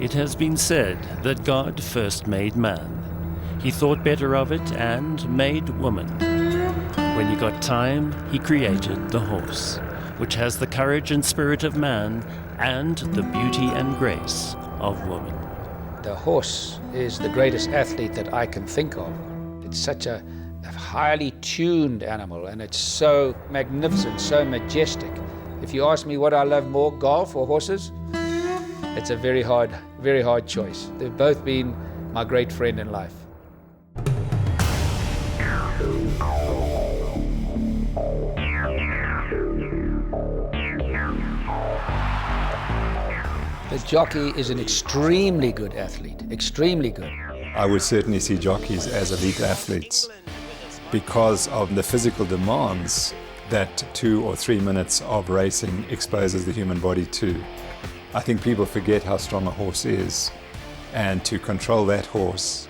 It has been said that God first made man. He thought better of it and made woman. When he got time, he created the horse, which has the courage and spirit of man and the beauty and grace of woman. The horse is the greatest athlete that I can think of. It's such a highly tuned animal, and it's so magnificent, so majestic. If you ask me what I love more, golf or horses, it's a very hard choice. They've both been my great friend in life. The jockey is an extremely good athlete, extremely good. I would certainly see jockeys as elite athletes because of the physical demands that 2 or 3 minutes of racing exposes the human body to. I think people forget how strong a horse is, and to control that horse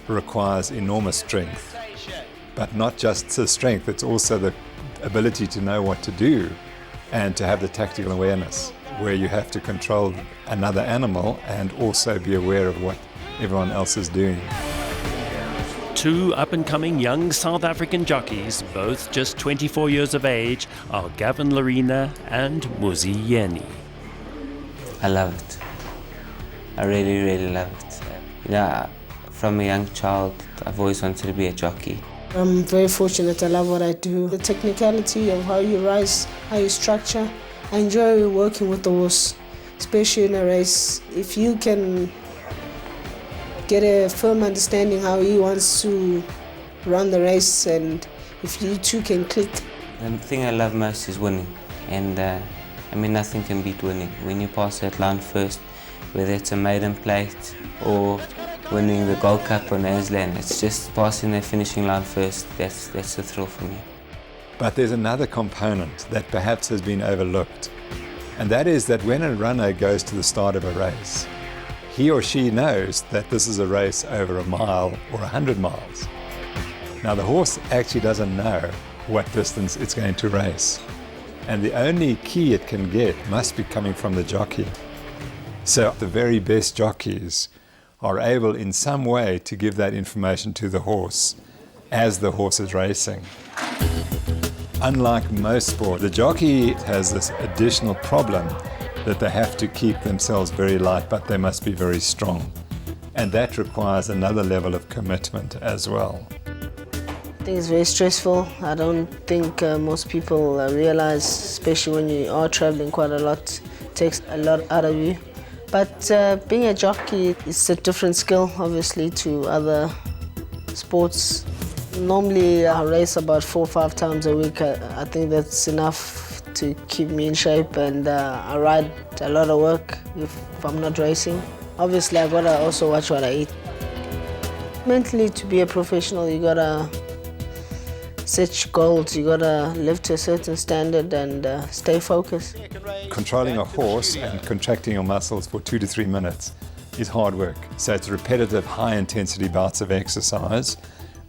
requires enormous strength. But not just the strength, it's also the ability to know what to do and to have the tactical awareness, where you have to control another animal and also be aware of what everyone else is doing. Two up-and-coming young South African jockeys, both just 24 years of age, are Gavin Larina and Muzi Yeni. I love it. I really, really love it. You know, from a young child, I've always wanted to be a jockey. I'm very fortunate. I love what I do. The technicality of how you rise, how you structure. I enjoy working with the horse, especially in a race. If you can get a firm understanding how he wants to run the race, and if you two can click. The thing I love most is winning, and I mean, nothing can beat winning. When you pass that line first, whether it's a maiden plate or winning the Gold Cup on Aslan, it's just passing the finishing line first. That's the thrill for me. But there's another component that perhaps has been overlooked, and that is that when a runner goes to the start of a race, he or she knows that this is a race over a mile or 100 miles. Now the horse actually doesn't know what distance it's going to race, and the only key it can get must be coming from the jockey. So the very best jockeys are able in some way to give that information to the horse as the horse is racing. Unlike most sport, the jockey has this additional problem that they have to keep themselves very light, but they must be very strong. And that requires another level of commitment as well. I think it's very stressful. I don't think most people realize, especially when you are traveling quite a lot, it takes a lot out of you. But being a jockey is a different skill, obviously, to other sports. Normally I race about 4 or 5 times a week. I think that's enough to keep me in shape, and I ride a lot of work if I'm not racing. Obviously I gotta also watch what I eat. Mentally, to be a professional, you gotta set goals, you gotta live to a certain standard and stay focused. Controlling a horse and contracting your muscles for 2 to 3 minutes is hard work. So it's repetitive, high-intensity bouts of exercise,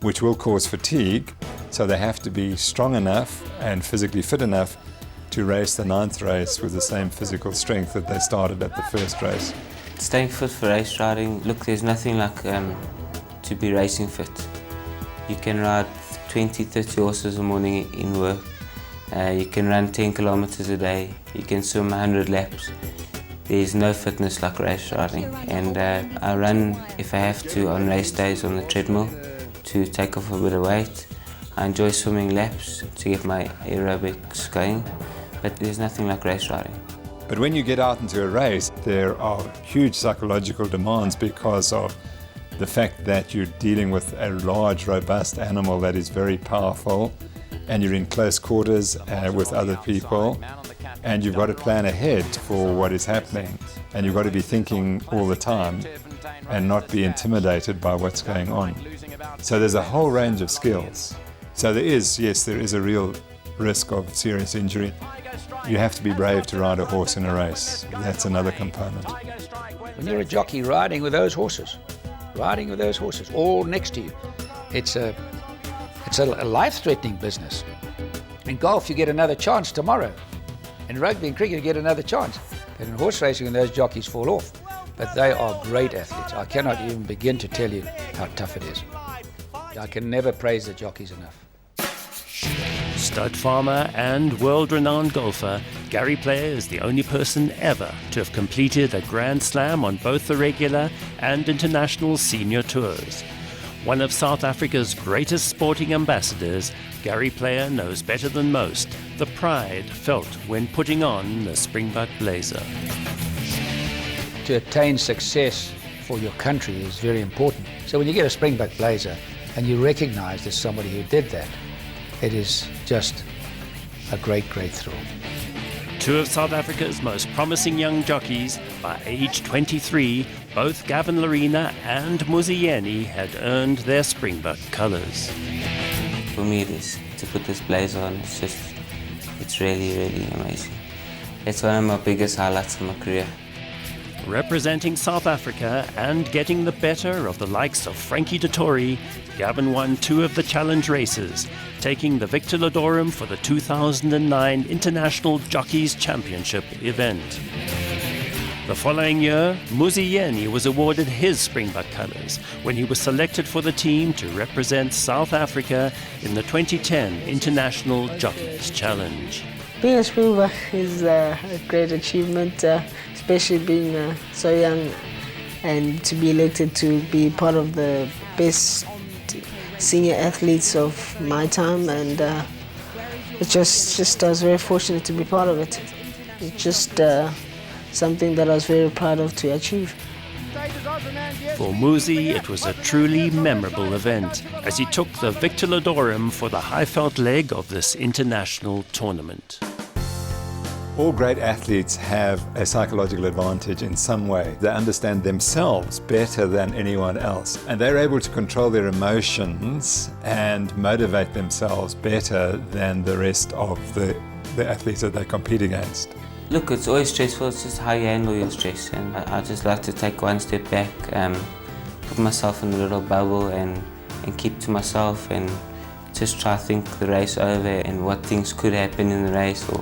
which will cause fatigue. So they have to be strong enough and physically fit enough to race the 9th race with the same physical strength that they started at the first race. Staying fit for race riding, look, there's nothing like to be racing fit. You can ride 20, 30 horses a morning in work. You can run 10 kilometers a day. You can swim 100 laps. There's no fitness like race riding. And I run, if I have to, on race days on the treadmill to take off a bit of weight. I enjoy swimming laps to get my aerobics going, but there's nothing like race riding. But when you get out into a race, there are huge psychological demands because of the fact that you're dealing with a large, robust animal that is very powerful, and you're in close quarters with other people, and you've got to plan ahead for what is happening, and you've got to be thinking all the time and not be intimidated by what's going on. So there's a whole range of skills. So there is a real risk of serious injury. You have to be brave to ride a horse in a race. That's another component. When you're a jockey riding with those horses all next to you, it's a life-threatening business. In golf, you get another chance tomorrow. In rugby and cricket, you get another chance. But in horse racing, when those jockeys fall off, but they are great athletes. I cannot even begin to tell you how tough it is. I can never praise the jockeys enough. Stud farmer and world-renowned golfer, Gary Player is the only person ever to have completed a Grand Slam on both the regular and international senior tours. One of South Africa's greatest sporting ambassadors, Gary Player knows better than most the pride felt when putting on the Springbok blazer. To attain success for your country is very important. So when you get a Springbok blazer and you recognize there's somebody who did that, it is just a great, great thrill. Two of South Africa's most promising young jockeys, by age 23, both Gavin Lerena and Muzieni had earned their Springbok colours. For me, to put this blazer on, it's really, really amazing. It's one of my biggest highlights of my career. Representing South Africa and getting the better of the likes of Frankie Dettori, Gavin won 2 of the challenge races, taking the Victor Ladorum for the 2009 International Jockeys Championship event. The following year, Muzieni was awarded his Springbok colours when he was selected for the team to represent South Africa in the 2010 International Jockeys Challenge. Being a Springbok is a great achievement, especially being so young, and to be elected to be part of the best senior athletes of my time, and it just I was very fortunate to be part of it. It's just something that I was very proud of to achieve. For Muzi, it was a truly memorable event as he took the Victor Ladorum for the Highveld leg of this international tournament. All great athletes have a psychological advantage in some way. They understand themselves better than anyone else, and they're able to control their emotions and motivate themselves better than the rest of the athletes that they compete against. Look, it's always stressful. It's just how you handle your stress, and I just like to take one step back, put myself in a little bubble and keep to myself, and just try to think the race over and what things could happen in the race, or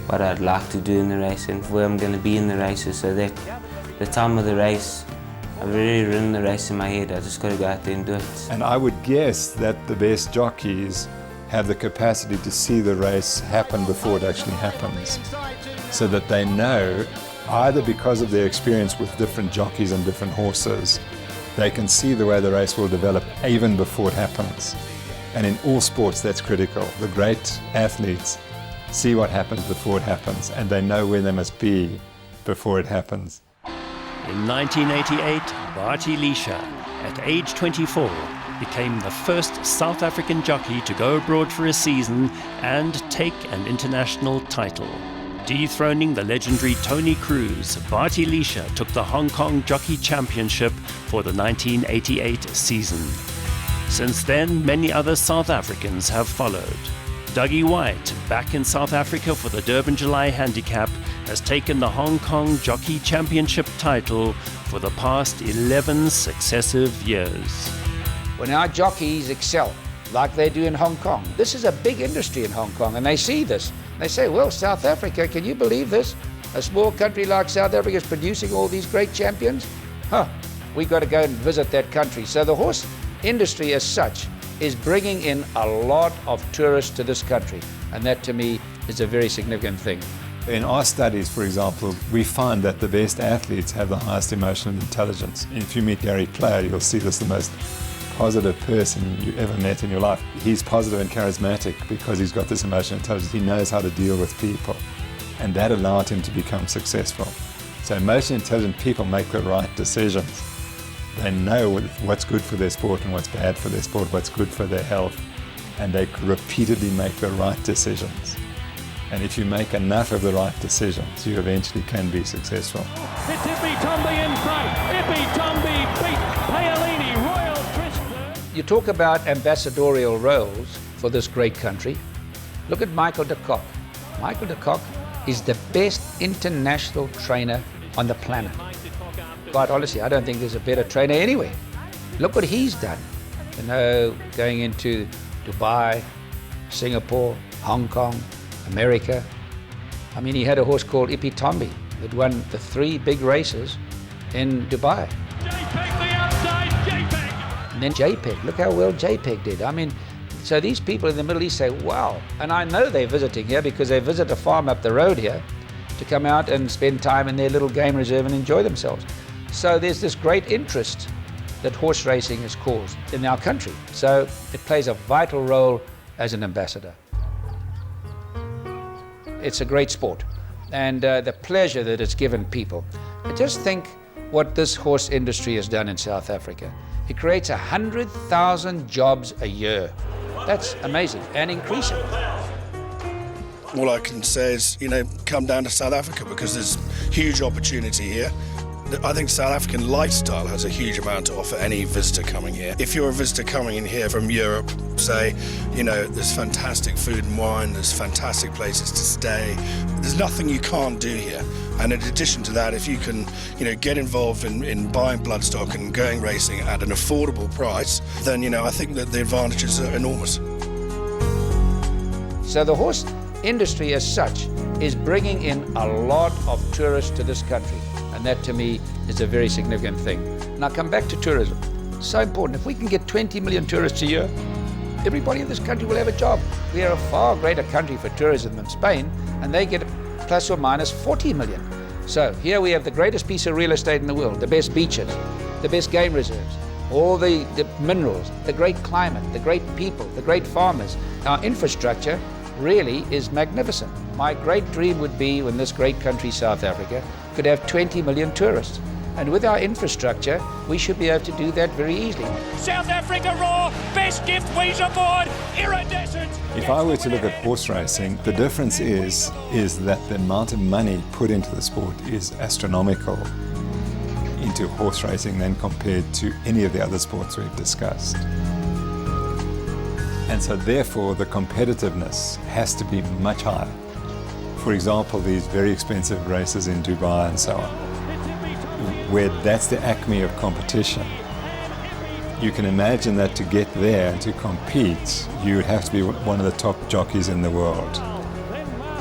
what I'd like to do in the race, and where I'm going to be in the races, so that the time of the race, I've already run the race in my head. I just got to go out there and do it. And I would guess that the best jockeys have the capacity to see the race happen before it actually happens, so that they know, either because of their experience with different jockeys and different horses, they can see the way the race will develop even before it happens. And in all sports, that's critical. The great athletes see what happens before it happens, and they know where they must be before it happens. In 1988, Barty Lisha, at age 24, became the first South African jockey to go abroad for a season and take an international title. Dethroning the legendary Tony Cruz, Barty Lisha took the Hong Kong Jockey Championship for the 1988 season. Since then, many other South Africans have followed. Dougie White, back in South Africa for the Durban July Handicap, has taken the Hong Kong Jockey Championship title for the past 11 successive years. When our jockeys excel, like they do in Hong Kong, this is a big industry in Hong Kong, and they see this. They say, well, South Africa, can you believe this? A small country like South Africa is producing all these great champions? We got to go and visit that country. So the horse industry as such is bringing in a lot of tourists to this country, and that to me is a very significant thing. In our studies, for example, we find that the best athletes have the highest emotional intelligence. If you meet Gary Player, you'll see this the most positive person you ever met in your life. He's positive and charismatic because he's got this emotional intelligence. He knows how to deal with people, and that allowed him to become successful. So emotionally intelligent people make the right decisions. They know what's good for their sport and what's bad for their sport, what's good for their health, and they repeatedly make the right decisions. And if you make enough of the right decisions, you eventually can be successful. It's Ippy Tomby in front. Ippy Tomby beat Paolini, Royal Tristan. You talk about ambassadorial roles for this great country. Look at Michael de Kock. Michael de Kock is the best international trainer on the planet. Quite honestly, I don't think there's a better trainer anywhere. Look what he's done. You know, going into Dubai, Singapore, Hong Kong, America. I mean, he had a horse called Ippy Tomby that won the 3 big races in Dubai. JPEG the outside, JPEG. And then JPEG, look how well JPEG did. I mean, so these people in the Middle East say, wow. And I know they're visiting here because they visit a farm up the road here to come out and spend time in their little game reserve and enjoy themselves. So there's this great interest that horse racing has caused in our country. So it plays a vital role as an ambassador. It's a great sport, and the pleasure that it's given people. I just think what this horse industry has done in South Africa. It creates 100,000 jobs a year. That's amazing and increasing. All I can say is, come down to South Africa because there's huge opportunity here. I think South African lifestyle has a huge amount to offer any visitor coming here. If you're a visitor coming in here from Europe, say, there's fantastic food and wine, there's fantastic places to stay. There's nothing you can't do here. And in addition to that, if you can, get involved in buying bloodstock and going racing at an affordable price, then, I think that the advantages are enormous. So the horse industry as such is bringing in a lot of tourists to this country. And that to me is a very significant thing. And I'll come back to tourism. It's so important. If we can get 20 million tourists a year, everybody in this country will have a job. We are a far greater country for tourism than Spain, and they get plus or minus 40 million. So here we have the greatest piece of real estate in the world, the best beaches, the best game reserves, all the minerals, the great climate, the great people, the great farmers. Our infrastructure really is magnificent. My great dream would be when this great country, South Africa, could have 20 million tourists. And with our infrastructure, we should be able to do that very easily. South Africa Raw, best gift we's aboard, iridescent. If I were to look at horse racing, the difference is that the amount of money put into the sport is astronomical into horse racing than compared to any of the other sports we've discussed. And so therefore the competitiveness has to be much higher. For example, these very expensive races in Dubai and so on, where that's the acme of competition. You can imagine that to get there and to compete, you would have to be one of the top jockeys in the world,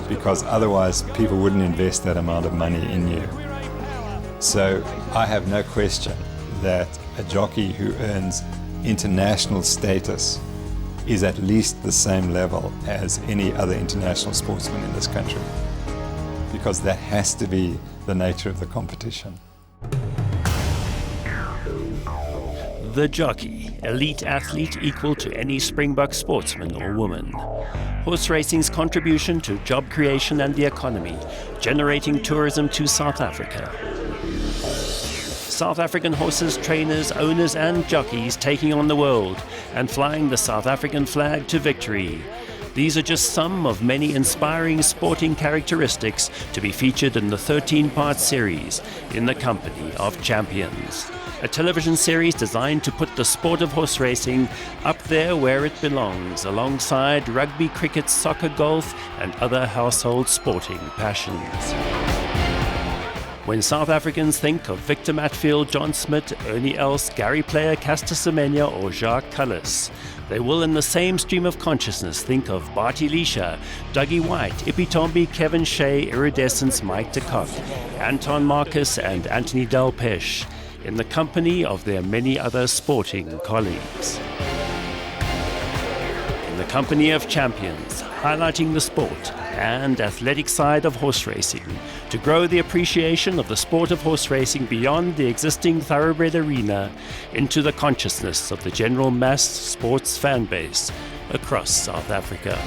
because otherwise people wouldn't invest that amount of money in you. So I have no question that a jockey who earns international status is at least the same level as any other international sportsman in this country, because that has to be the nature of the competition. The jockey, elite athlete equal to any Springbok sportsman or woman. Horse racing's contribution to job creation and the economy, generating tourism to South Africa. South African horses, trainers, owners and jockeys taking on the world and flying the South African flag to victory. These are just some of many inspiring sporting characteristics to be featured in the 13-part series In the Company of Champions, a television series designed to put the sport of horse racing up there where it belongs, alongside rugby, cricket, soccer, golf and other household sporting passions. When South Africans think of Victor Matfield, John Smit, Ernie Els, Gary Player, Caster Semenya or Jacques Callis, they will in the same stream of consciousness think of Barty Leisha, Dougie White, Ippy Tomby, Kevin Shea, Iridescence, Mike de Kock, Anton Marcus and Anthony Delpeche, in the company of their many other sporting colleagues. In the Company of Champions, highlighting the sport and athletic side of horse racing to grow the appreciation of the sport of horse racing beyond the existing thoroughbred arena into the consciousness of the general mass sports fan base across South Africa.